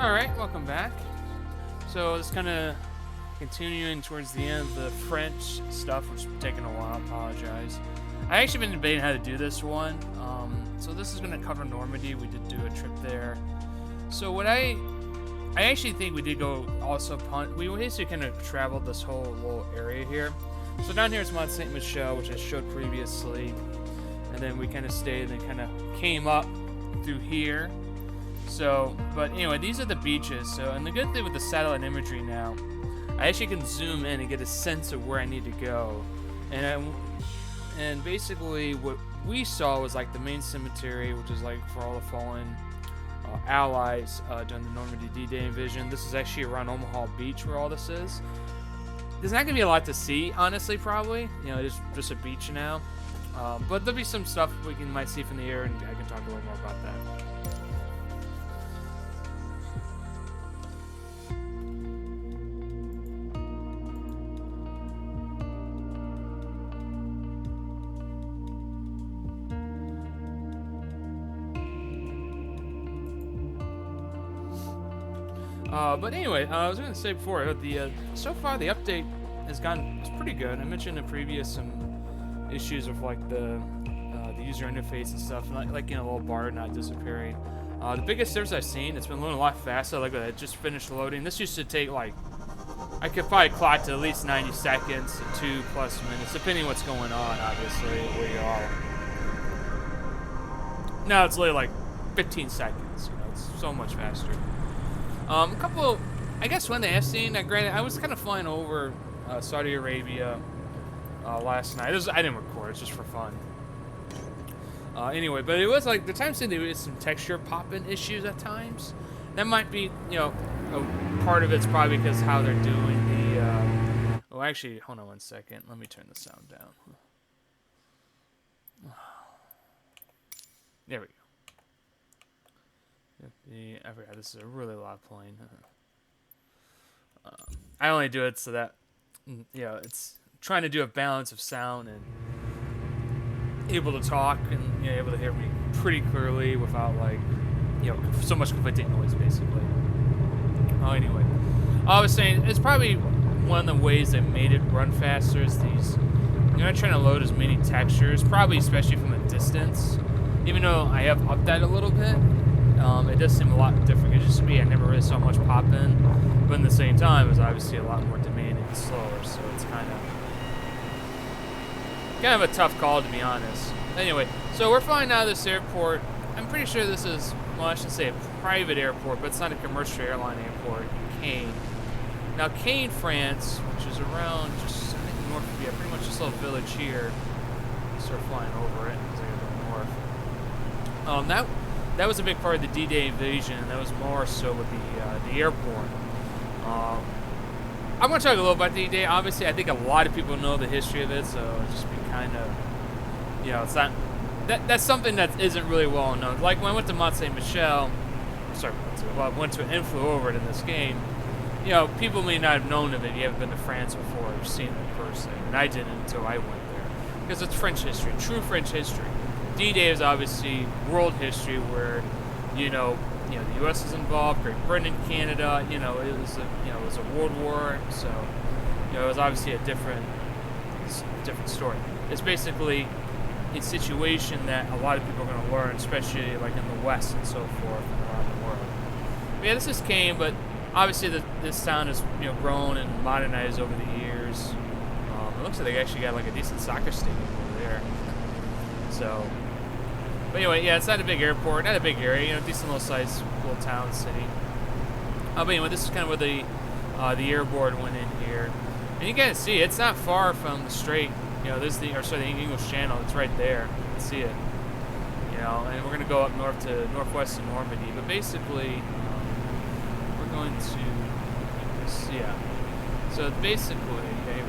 Alright, welcome back. So it's kind of continuing towards the end of the French stuff, which is taking a while. I apologize. I actually been debating how to do this one. So this is going to cover Normandy. We did do a trip there. So what I actually think we did go also we basically kind of traveled this whole little area here. So down here is Mont Saint Michel, which I showed previously, and then we kind of stayed and then kind of came up through here. So, but anyway, these are the beaches. So, and the good thing with the satellite imagery now, I actually can zoom in and get a sense of where I need to go. And basically, what we saw was like the main cemetery, which is like for all the fallen allies during the Normandy D-Day invasion. This is actually around Omaha Beach where all this is. There's not gonna be a lot to see, honestly. Probably, it's just a beach now. But there'll be some stuff we might see from the air, and I can talk a little more about that. But anyway, I was going to say before, so far the update it's pretty good. I mentioned in previous some issues with like the user interface and stuff, like a little bar not disappearing. The biggest difference I've seen, it's been loading a lot faster. Like it just finished loading. This used to take like, I could probably clock to at least 90 seconds to 2+ minutes, depending what's going on, obviously, where you are. Now it's literally like 15 seconds. It's so much faster. A couple, I guess one thing I've seen, granted, I was kind of flying over Saudi Arabia last night. I didn't record, it's just for fun. Anyway, but it was like, the time saying there was some texture pop-in issues at times. That might be, part of it's probably because how they're doing the, oh, actually, hold on one second. Let me turn the sound down. There we go. I forgot this is a really loud plane. I only do it so that it's trying to do a balance of sound and able to talk and able to hear me pretty clearly without like so much conflicting noise basically. Anyway, I was saying it's probably one of the ways that made it run faster is these. You're not trying to load as many textures, probably especially from a distance. Even though I have upped that a little bit. It does seem a lot different. It just to me, I never really saw much pop in, but at the same time, it was obviously a lot more demanding and slower. So it's kind of a tough call, to be honest. Anyway, so we're flying out of this airport. I'm pretty sure this is, well, I should say a private airport, but it's not a commercial airline airport. Caen. Now, Caen, France, which is around just I think north, pretty much this little village here. Start flying over it as I go north. That was a big part of the D-Day invasion, and that was more so with the airport. I'm going to talk a little about D-Day. Obviously, I think a lot of people know the history of it, so it'll just be kind of, it's not, that's something that isn't really well known. Like when I went to Mont Saint Michel, I went to and flew over it in this game, people may not have known of it. You haven't been to France before or seen it in person, and I didn't until I went there. Because it's French history, true French history. D-Day is obviously world history where, the U.S. is involved, Great Britain, Canada. It was a world war, so it was obviously a different story. It's basically a situation that a lot of people are going to learn, especially like in the West and so forth and around the world. But yeah, this is Caen, but obviously this town has grown and modernized over the years. It looks like they actually got like a decent soccer stadium over there. So. But anyway, yeah, it's not a big airport, not a big area, decent little size, little town, city. But anyway, this is kind of where the airboard went in here, and you can see it's not far from the strait. There's the English Channel. It's right there. You can see it. And we're gonna go up north to northwest of Normandy. But basically, we're going to So basically, here we go.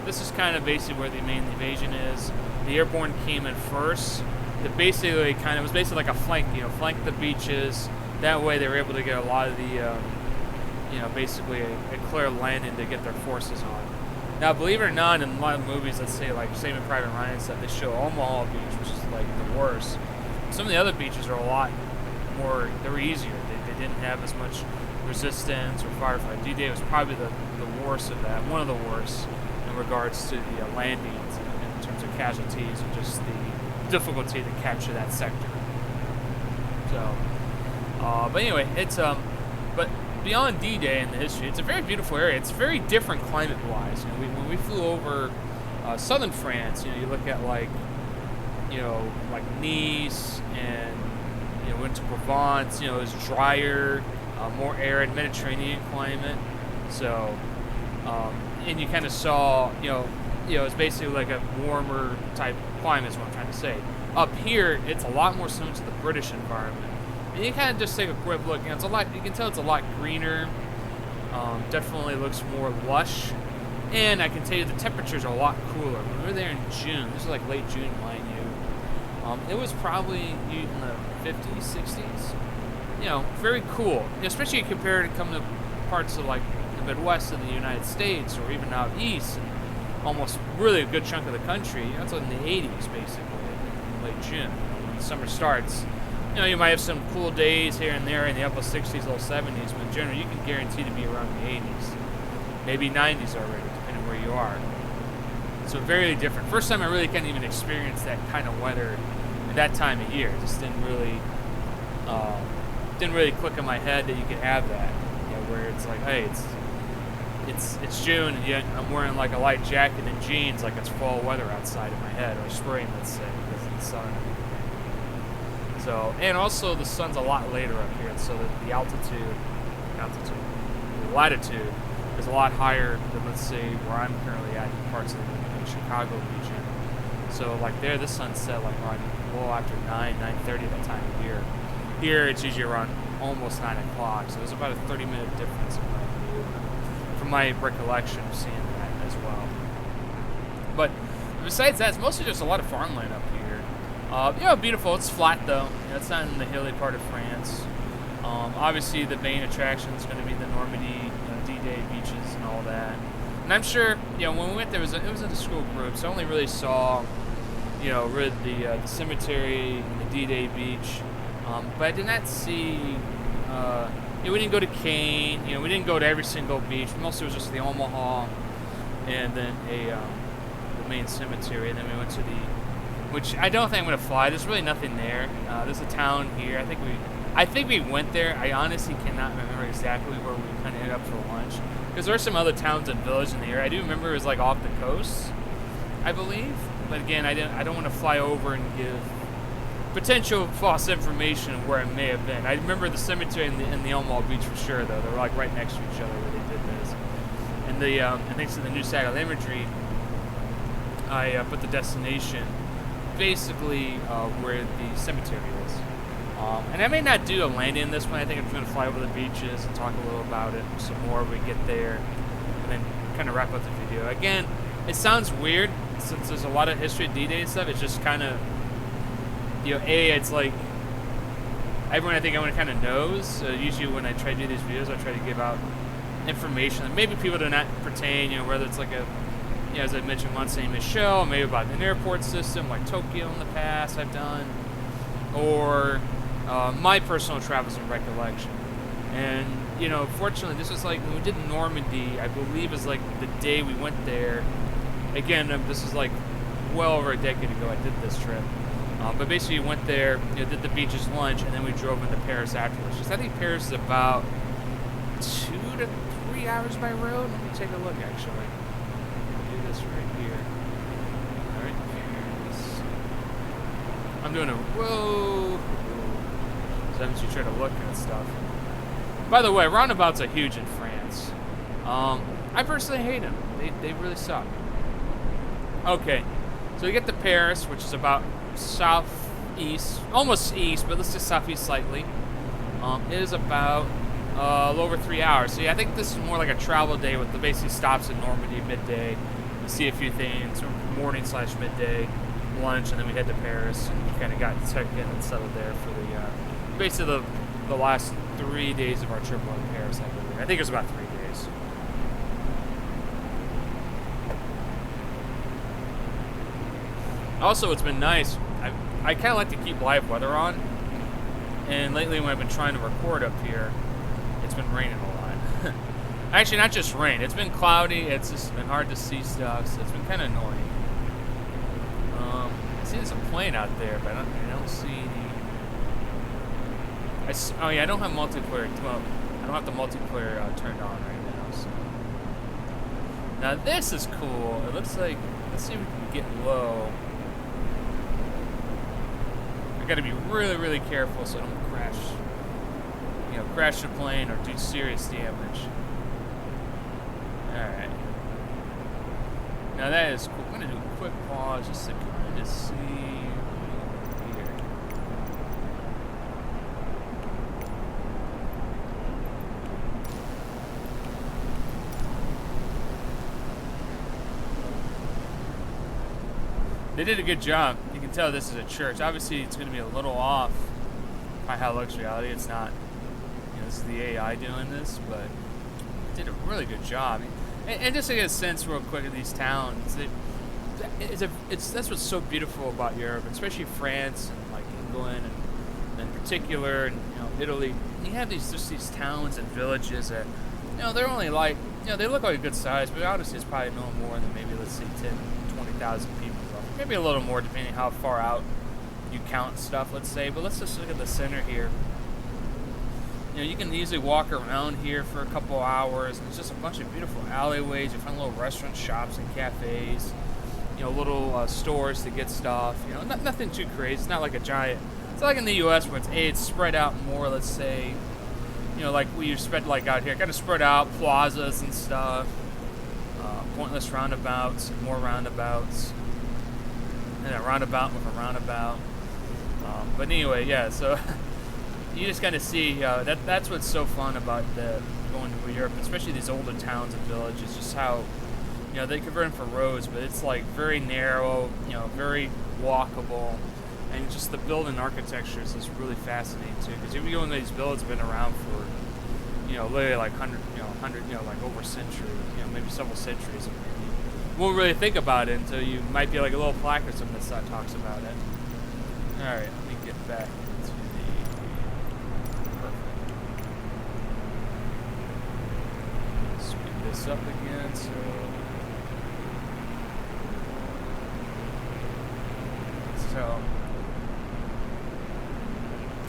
This is kind of basically where the main invasion is. The airborne came in first. It basically was basically like a flank, flank the beaches. That way they were able to get a lot of the, basically a clear landing to get their forces on. Now, believe it or not, in a lot of movies, let's say like Saving Private Ryan and stuff, they show Omaha Beach, which is like the worst. Some of the other beaches are a lot they were easier. They didn't have as much resistance or firefight. D-Day was probably the worst of that, one of the worst in regards to the landings in terms of casualties and just the difficulty to capture that sector. So, but anyway, it's but beyond D-Day and the history, it's a very beautiful area. It's very different climate-wise. You know, when we flew over southern France, you know, you look at like Nice and went to Provence. You know, it's drier, more arid Mediterranean climate. So, and you kind of saw, it's basically like a warmer type climate is what I'm trying to say. Up here, it's a lot more similar to the British environment. And you kind of just take a quick look, it's a lot. You can tell it's a lot greener. Definitely looks more lush, and I can tell you the temperatures are a lot cooler. When we were there in June, this is like late June, mind you. It was probably in the 50s, 60s. You know, very cool, especially compared to come to parts of like the Midwest of the United States, or even out east, and almost really a good chunk of the country. You know, it's in the 80s basically in late June. When summer starts, you might have some cool days here and there in the upper 60s, low 70s, but in general, you can guarantee to be around the 80s, maybe 90s already, depending where you are. So very different. First time I really can't even experience that kind of weather at that time of year. It just didn't really click in my head that you could have that. Where it's like, hey, it's June, and yet I'm wearing like a light jacket and jeans, like it's fall weather outside in my head, or spring, let's say, because of the sun. So, and also the sun's a lot later up here, so that the latitude is a lot higher than, let's say, where I'm currently at in parts of the Chicago region. So, like there, the sun set like around after 9:30 that time of year. Here, it's usually around almost 9 o'clock, so there's about a 30-minute difference in my view, from my recollection of seeing that as well. But besides that, it's mostly just a lot of farmland up here. Beautiful. It's flat though. It's not in the hilly part of France. Obviously, the main attraction is going to be the Normandy, D-Day beaches and all that. And I'm sure, when we went there, it was in a school group, so I only really saw, really the cemetery and the D-Day beach. But I did not see. We didn't go to Caen. We didn't go to every single beach. Mostly it was just the Omaha, and then the main cemetery. And then we went to which I don't think I'm gonna fly. There's really nothing there. There's a town here. I think we went there. I honestly cannot remember exactly where we kind of ended up for lunch, because there are some other towns and villages in the area. I do remember it was like off the coast, I believe. But again, I don't want to fly over and give potential false information of where it may have been. I remember the cemetery and the Omaha Beach for sure, though. They were like right next to each other where they did this. And and thanks to the new satellite imagery, I put the destination basically where the cemetery is. And I may not do a landing in this one. I think I'm just going to fly over the beaches and talk a little about it some more when we get there, and then kind of wrap up the video. Again, it sounds weird since there's a lot of history of D-Day and stuff. It's just kind of, it's like everyone I think everyone kind of knows. So usually when I try to do these videos, I try to give out information that maybe people do not pertain, whether it's like as I mentioned, Mont Saint Michel, maybe about an airport system like Tokyo in the past I've done, or my personal travels and recollection. And, fortunately, this was like when we did Normandy, I believe is like the day we went there. Again, this is like well over a decade ago I did this trip. But basically, we went there, did the beaches lunch, and then we drove into Paris afterwards. I think Paris is about 2 to 3 hours by road. Let me take a look, actually. I'll do this right here. All right, Paris. I'm doing a whoa. So I'm just trying to look at stuff. By the way, roundabouts are huge in France. I personally hate them. They really suck. Okay, so we get to Paris, which is about southeast, almost east, but let's just southeast slightly. It is about a little over 3 hours. So yeah, I think this is more like a travel day with the basic stops in Normandy midday. We see a few things, morning/midday, lunch, and then we head to Paris and kind of got checked in and settled there for the basically the last 3 days of our trip on Paris, I believe. I think it was about 3 days. Also, it's been nice. I kind of like to keep live weather on, And lately, when I've been trying to record up here, it's been raining a lot. Actually, not just rain. It's been cloudy. It's just been hard to see stuff, so it's been kind of annoying. I see there's a plane out there, but I don't see any. Oh yeah, I don't have multiplayer. Well, I don't have the multiplayer turned on right now. So. Now this is cool. It looks like. Let's see if we can get low. I got to be really, really careful so I don't crash. You know, crash the plane or do serious damage. All right. Now that is cool. I'm gonna do a quick pause just to kind of see here. They did a good job. You can tell this is a church. Obviously, it's going to be a little off by how it looks reality. It's not. You know, this is the AI doing this, but they did a really good job. And just to get a sense real quick of these towns, that's what's so beautiful about Europe, especially France and like England and in particular, and you know, Italy. You have these towns and villages that, you know, they're only like, you know, they look like a good size, but honestly, it's probably no more than maybe, let's say, 10, 20,000 people. Maybe a little more depending how far out you count stuff, let's say. But let's just look at the center here. You know, you can easily walk around here for a couple hours, and it's just a bunch of beautiful alleyways. You find little restaurants, shops, and cafes. You know, little stores to get stuff. You know, nothing too crazy. It's not like a giant. It's not like in the U.S. where it's spread out more. Let's say, you know, like we spread like out here, kind of spread out plazas and stuff. Pointless roundabouts, more roundabouts. And a roundabout with a roundabout. But anyway, yeah, so you just kind of see that's what's so fun about going to Europe, especially these older towns and villages, just how, you know, they convert them for roads, but it's like very narrow, you know, very walkable, and just the building architecture is just really fascinating too, because you go into these buildings been around for, you know, literally like 100, like over a century, you know, maybe several centuries. Won't really think about it until you might be like a little plaque or something that talks about it. Alright, let me get back to the perfect. Speed this up again, so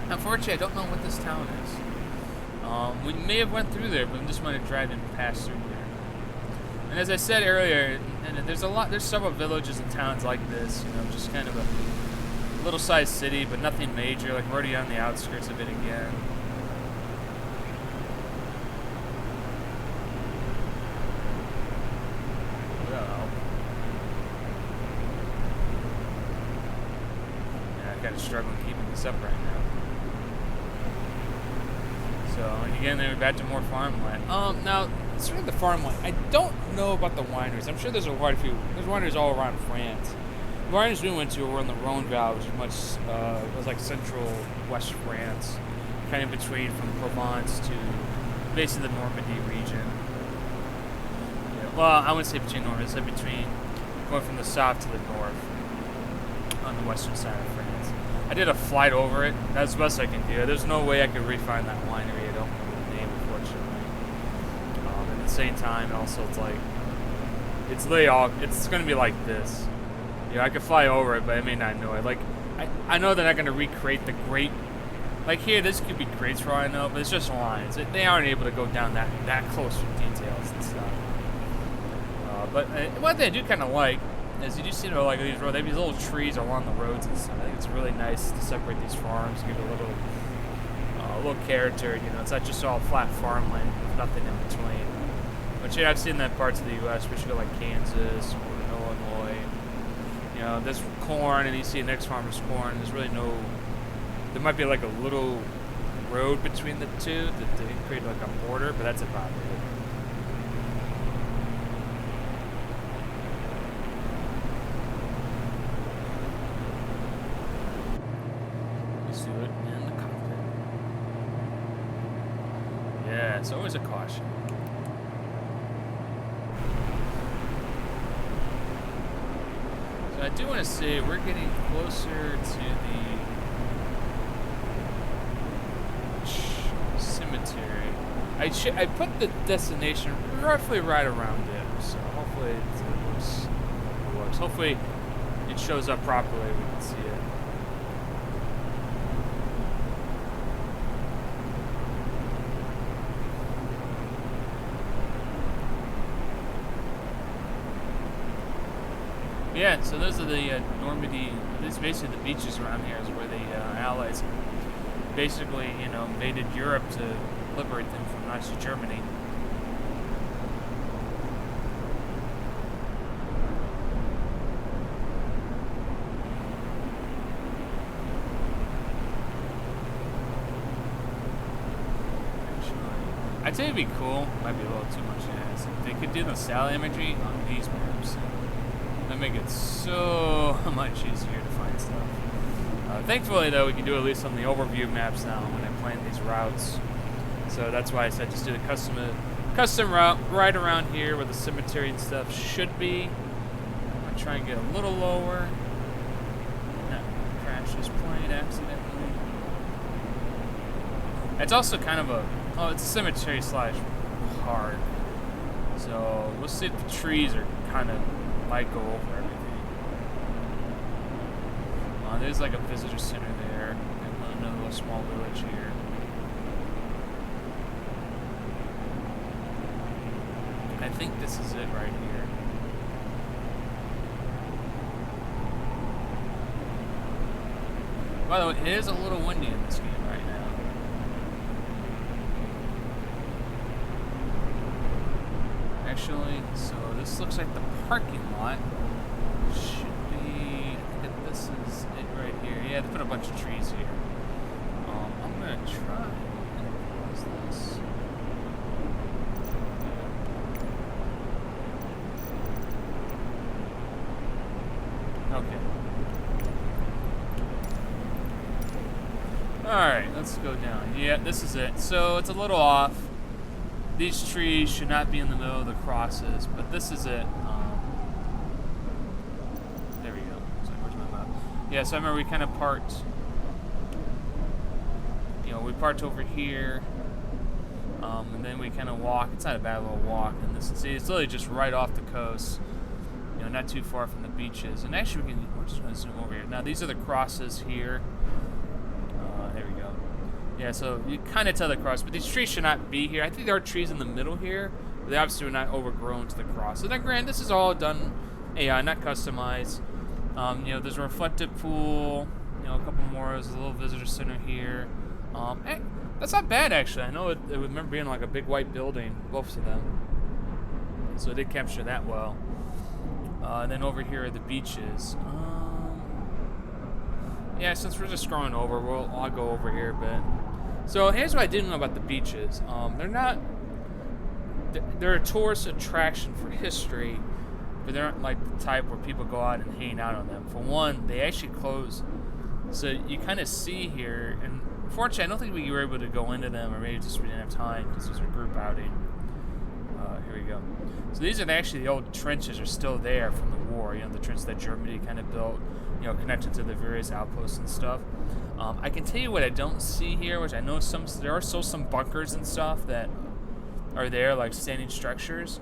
unfortunately I don't know what this town is. We may have went through there, but we just might have driven past through there. And as I said earlier, and there's several villages and towns like this, you know, just kind of a little-sized city, but nothing major. Like we're already on the outskirts of it again. Well, yeah, I'm kind of struggling keeping this up right now. So, and again, then we're back to more farmland. Now, speaking of the farmland, I don't know about the wineries. I'm sure there's quite a few. There's wineries all around France. The wineries we went to were in the Rhone Valley, which is much, it was like central west France, kind of between from Provence to basically the Normandy region. Yeah, well, I wouldn't say between Normandy, I'd say between going from the south to the north on the western side of France. I did a flight over it. That's the best I can do. There's no way I could re-find that winery. I don't know the name, unfortunately. At the same time, also, it's like, it's going to be like this. You know, I could fly over it, but I may not know it. Like, I know they're not going to recreate the great, like here, this could be great for all I know, but it's just lines. They aren't able to go down that close with details and stuff. But what they do kind of like is you do see, like these roads, they have these little trees along the roads and stuff. I think it's really nice to separate these farms, give it a little character. You know, it's not just all flat farmland with nothing in between. But yeah, I've seen that parts of the U.S., especially like Kansas or Illinois. You know, there's corn, and you see the next farmer's corn. There's really no. There might be like a little road between the two that they create like a border, but that's about it. It's always a caution. So I do want to say we're getting closer to the I put the destination roughly right around it, so hopefully it looks. It works. Hopefully it shows up properly. We can see it. Yeah, so those are the Normandy. This is basically the beaches around here is where the Allies basically, invaded Europe to liberate them from Nazi Germany. I'd say it'd be cool. Might be a little too much to ask. If they could do the satellite imagery on these maps. That make it so much easier to find stuff. Thankfully, though, we can do at least on the overview maps now when I plan these routes. So that's why I said just do the custom route right around here where the cemetery and stuff should be. I'm gonna try and get a little lower. Not crash this plane accidentally. It's also kind of it's a cemetery / park. So we'll see if the trees are kind of might go over everything. There's like a visitor center there, and another little small village here. I think this is it right here. By the way, it is a little windy in this game right now. Actually, so this looks like the parking lot. Should be, I think this is it right here. Yeah, they put a bunch of trees here. I'm gonna try and close this. Okay. Alright, let's go down. Yeah, this is it. So it's a little off. These trees should not be in the middle of the crosses, but this is it. There we go. Sorry, where's my map? Yeah, so I remember we kind of parked. We parked over here, and then we kind of walk. It's not a bad little walk, and this see, it's literally just right off the coast. Not too far from the beaches. And actually, we're just going to zoom over here. Now, these are the crosses here. There we go. Yeah, so you kind of tell the cross, but these trees should not be here. I think there are trees in the middle here, but they obviously were not overgrown to the cross. So then, granted, this is all done AI, not customized. There's a reflective pool. A couple more. There's a little visitor center here. That's not bad, actually. I know it remember being like a big white building, both of them. So it did capture that well. And then over here are the beaches. Yeah, since we're just scrolling over, I'll go over here a bit. So here's what I didn't know about the beaches. They're a tourist attraction for history, but they aren't like the type where people go out and hang out on them. For one, they actually close. So you kind of see here, and unfortunately, I don't think we were able to go into them, or maybe just we didn't have time because it was a group outing. Here we go. So these are actually the old trenches are still there from the war. The trench that Germany kind of built, connected to the various outposts and stuff. I can tell you what I don't see here, which I know there are still some bunkers and stuff that are there, like standing structures.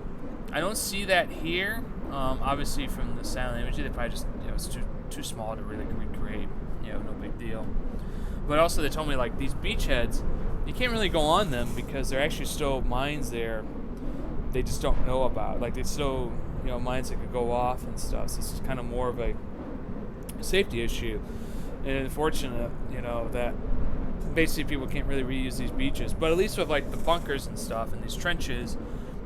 I don't see that here. Obviously, from the silent imagery, they probably just it's too small to really recreate. No big deal. But also, they told me like these beachheads, you can't really go on them because there are actually still mines there. They just don't know about. Like, there's still, mines that could go off and stuff. So it's kind of more of a safety issue. And unfortunate, that basically people can't really reuse these beaches. But at least with, like, the bunkers and stuff and these trenches,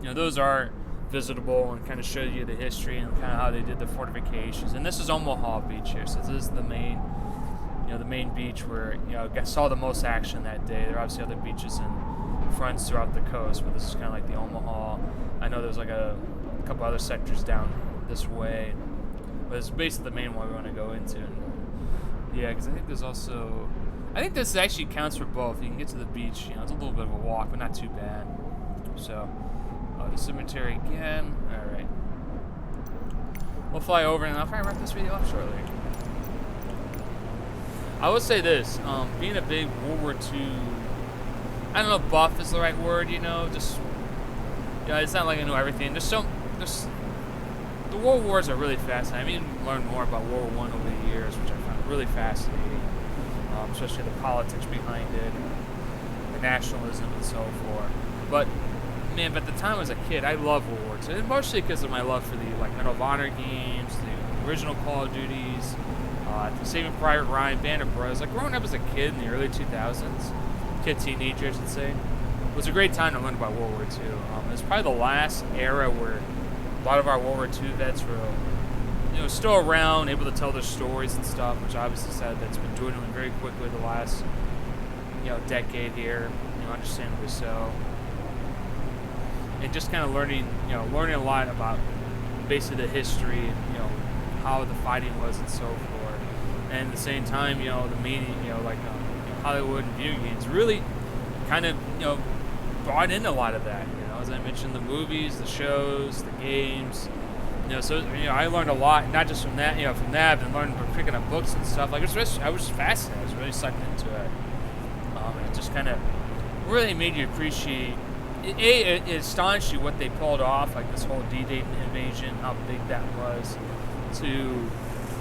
those are visitable and kind of show you the history and kind of how they did the fortifications. And this is Omaha Beach here. So this is the main, the main beach where, I saw the most action that day. There are obviously other beaches and fronts throughout the coast, but this is kind of like the Omaha. I know there's like a couple other sectors down this way, but it's basically the main one we want to go into. And yeah, because I think there's also, I think this actually counts for both. You can get to the beach, it's a little bit of a walk, but not too bad. So, the cemetery again. All right, we'll fly over, and I'll probably wrap this video up shortly. I will say this: being a big World War II I don't know if buff is the right word, you know, just, you know, it's not like I know everything. Just the World Wars are really fascinating. I mean, learn more about World War I over the years, which I found really fascinating, especially the politics behind it, the nationalism and so forth. But man, at the time I was a kid, I loved World War II, and mostly because of my love for the like Medal of Honor games, the original Call of Duties, the Saving Private Ryan, Band of Brothers. Like growing up as a kid in the early 2000s, teenager I should say, it was a great time to learn about World War II. It was probably the last era where a lot of our World War II vets were, you know, still around, able to tell their stories and stuff, which obviously said that's been dwindling very quickly the last, you know, decade here, you know, understandably so. And just kind of learning a lot about basically the history and, you know, how the fighting was and so forth. And at the same time, you know, the media, you know, like Hollywood and video games really kind of, you know, brought in a lot of that. You know, as I mentioned, the movies, the shows, the games. You know, so you know, I learned a lot, not just from that, you know, and learning from picking up books and stuff. Like I was fascinated. I was really sucked into it. And it just kind of really made you appreciate. It astonished you what they pulled off, like this whole D-Day invasion, how big that was. To,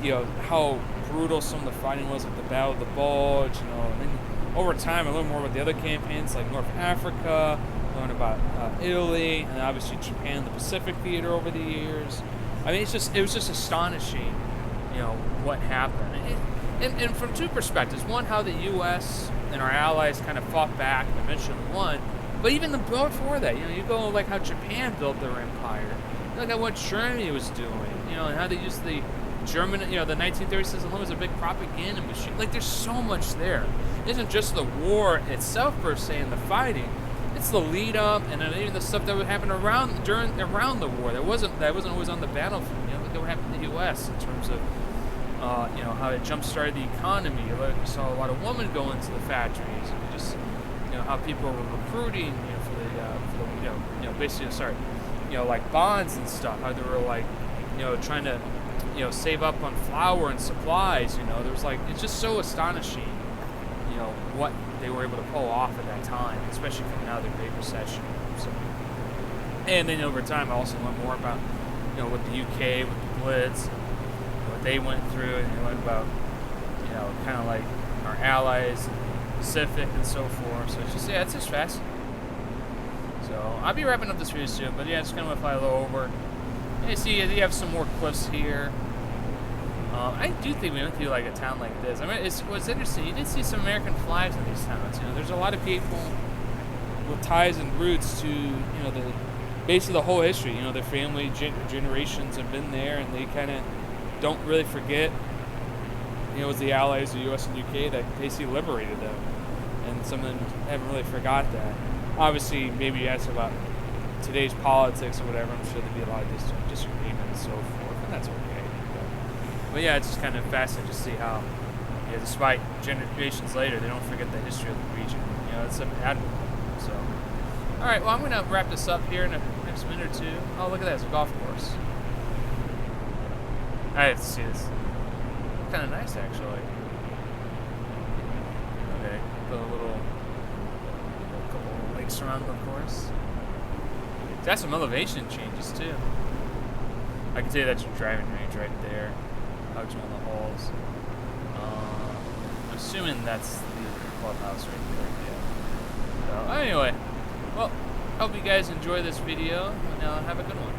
you know, how brutal some of the fighting was at the Battle of the Bulge. You know, and then over time, I learned more about the other campaigns, like North Africa. Learned about Italy, and obviously Japan, the Pacific Theater over the years. I mean, it was just astonishing, you know, what happened. And from two perspectives: one, how the U.S. and our allies kind of fought back and eventually won. But even before that, you know, you go like how Japan built their empire, look at what Germany was doing, you know, and how they used the German, you know, the 1930s system was a big propaganda machine. Like, there's so much there. It isn't just the war itself per se and the fighting. It's the lead up and then even the stuff that would happen around the war. That wasn't always on the battlefield. You know, that would happen in the U.S. in terms of you know, how it jump started the economy. You saw a lot of women go into the factories, and just, you know, how people were recruiting, you know, for the you know basically start, you know, like bonds and stuff. How they were like, you know, trying to, you know, save up on flour and supplies. You know, there was like, it's just so astonishing, you know, what they were able to pull off at that time, especially coming out of the Great Recession. So, and then over time, I also learned more about, you know, with the UK, with the Blitz, what they went through, and I learned about, you know, kind of like our allies, Pacific, and so forth. So it's just, yeah, it's just fascinating. So I'll be wrapping up this video soon, but yeah, just kind of fly a little over. You see, you have some more cliffs here. I do think we went through like a town like this. I mean, what's interesting, you did see some American flags in these towns. You know, there's a lot of people with ties and roots to, you know, the base of the whole history. You know, their family generations have been there, and they kind of don't really forget. You know, it was the Allies, the U.S. and U.K. that basically liberated them, and some of them haven't really forgot that. Obviously, maybe you ask about today's politics or whatever, I'm sure there'd be a lot of disagreement and so forth, and that's okay. But yeah, it's just kind of fascinating to see how, yeah, despite generations later, they don't forget the history of the region. You know, it's admirable. So, all right, well, I'm going to wrap this up here in the next minute or two. Oh, look at that, it's a golf course. I have to see this. Kind of nice, actually. Okay, put a couple of lakes around the course. It's got some elevation changes too. I can tell you that's your driving range right there. Hugs one of the holes. I'm assuming that's the clubhouse right there. Yeah. So anyway, well, hope you guys enjoy this video, and have a good one.